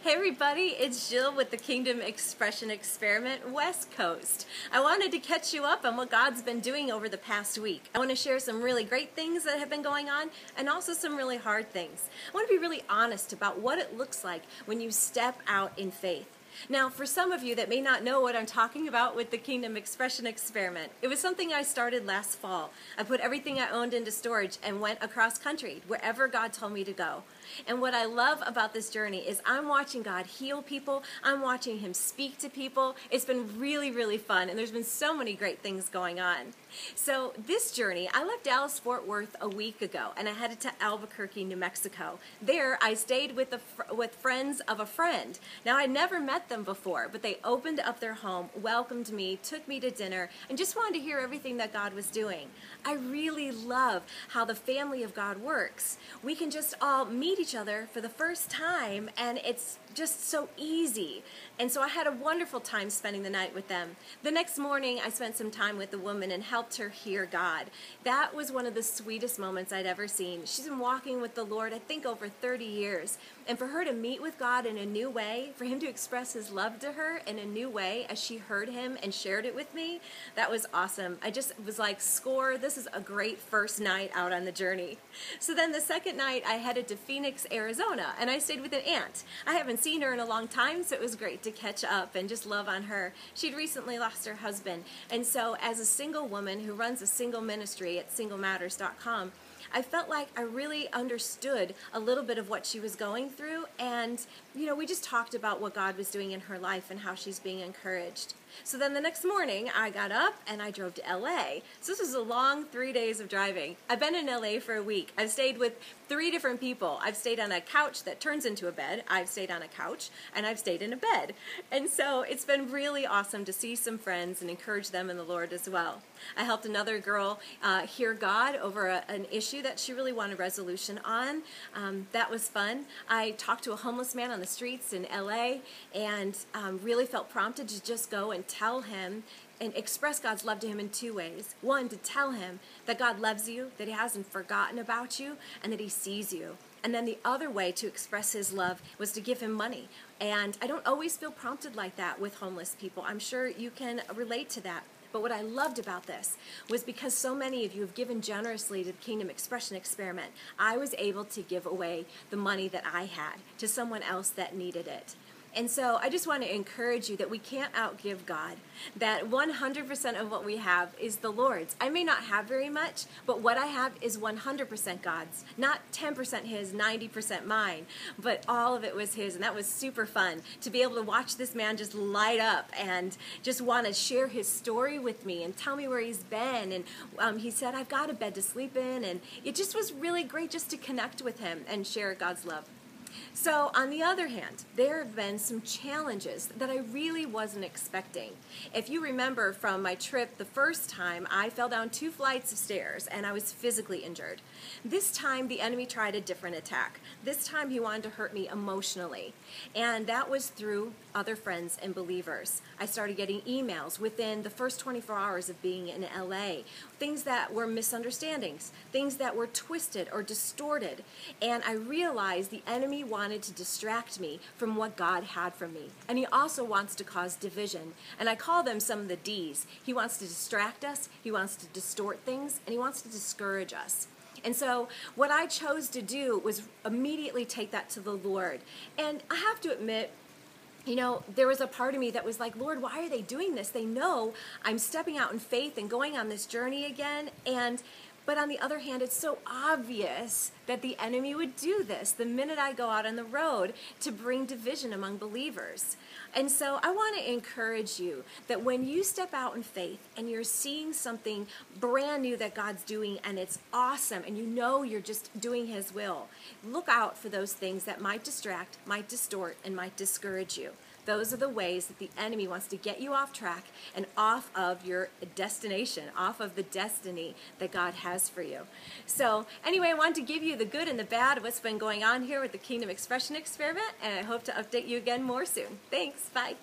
Hey everybody, it's Jill with the Kingdom Expression Experiment West Coast. I wanted to catch you up on what God's been doing over the past week. I want to share some really great things that have been going on and also some really hard things. I want to be really honest about what it looks like when you step out in faith. Now, for some of you that may not know what I'm talking about with the Kingdom Expression Experiment, it was something I started last fall. I put everything I owned into storage and went across country, wherever God told me to go. And what I love about this journey is I'm watching God heal people. I'm watching Him speak to people. It's been really, really fun, and there's been so many great things going on. So this journey, I left Dallas-Fort Worth a week ago, and I headed to Albuquerque, New Mexico. There, I stayed with friends of a friend. Now, I'd never met them before, but they opened up their home, welcomed me, took me to dinner, and just wanted to hear everything that God was doing. I really love how the family of God works. We can just all meet each other for the first time, and it's just so easy. And so I had a wonderful time spending the night with them. The next morning, I spent some time with the woman and helped her hear God. That was one of the sweetest moments I'd ever seen. She's been walking with the Lord, I think, over 30 years. And for her to meet with God in a new way, for Him to express His love to her in a new way as she heard Him and shared it with me, that was awesome. I just was like, score, this is a great first night out on the journey. So then the second night, I headed to Phoenix, Arizona, and I stayed with an aunt. I haven't seen her in a long time, so it was great to catch up and just love on her. She'd recently lost her husband, and so as a single woman who runs a single ministry at singlematters.com, I felt like I really understood a little bit of what she was going through, and we just talked about what God was doing in her life and how she's being encouraged. So then the next morning, I got up and I drove to LA. So this was a long 3 days of driving. I've been in LA for a week. I've stayed with 3 different people. I've stayed on a couch that turns into a bed. I've stayed on a couch, and I've stayed in a bed. And so it's been really awesome to see some friends and encourage them in the Lord as well. I helped another girl hear God over an issue that she really wanted resolution on. That was fun. I talked to a homeless man on the streets in LA and really felt prompted to just go and tell him and express God's love to him in 2 ways. One, to tell him that God loves you, that He hasn't forgotten about you, and that He sees you. And then the other way to express His love was to give him money. And I don't always feel prompted like that with homeless people. I'm sure you can relate to that. But what I loved about this was because so many of you have given generously to the Kingdom Expression Experiment, I was able to give away the money that I had to someone else that needed it. And so I just want to encourage you that we can't outgive God, that 100% of what we have is the Lord's. I may not have very much, but what I have is 100% God's. Not 10% His, 90% mine, but all of it was His, and that was super fun to be able to watch this man just light up and just want to share his story with me and tell me where he's been. And he said, I've got a bed to sleep in, and it just was really great just to connect with him and share God's love. So, on the other hand, there have been some challenges that I really wasn't expecting. If you remember from my trip the first time, I fell down 2 flights of stairs and I was physically injured. This time, the enemy tried a different attack. This time, he wanted to hurt me emotionally, and that was through other friends and believers. I started getting emails within the first 24 hours of being in LA, things that were misunderstandings, things that were twisted or distorted, and I realized the enemy wanted to distract me from what God had for me. And he also wants to cause division. And I call them some of the D's. He wants to distract us, he wants to distort things, and he wants to discourage us. And so what I chose to do was immediately take that to the Lord. And I have to admit, there was a part of me that was like, Lord, why are they doing this? They know I'm stepping out in faith and going on this journey again. But on the other hand, it's so obvious that the enemy would do this the minute I go out on the road to bring division among believers. And so I want to encourage you that when you step out in faith and you're seeing something brand new that God's doing and it's awesome and you're just doing His will, look out for those things that might distract, might distort, and might discourage you. Those are the ways that the enemy wants to get you off track and off of your destination, off of the destiny that God has for you. So anyway, I wanted to give you the good and the bad of what's been going on here with the Kingdom Expression Experiment, and I hope to update you again more soon. Thanks. Bye.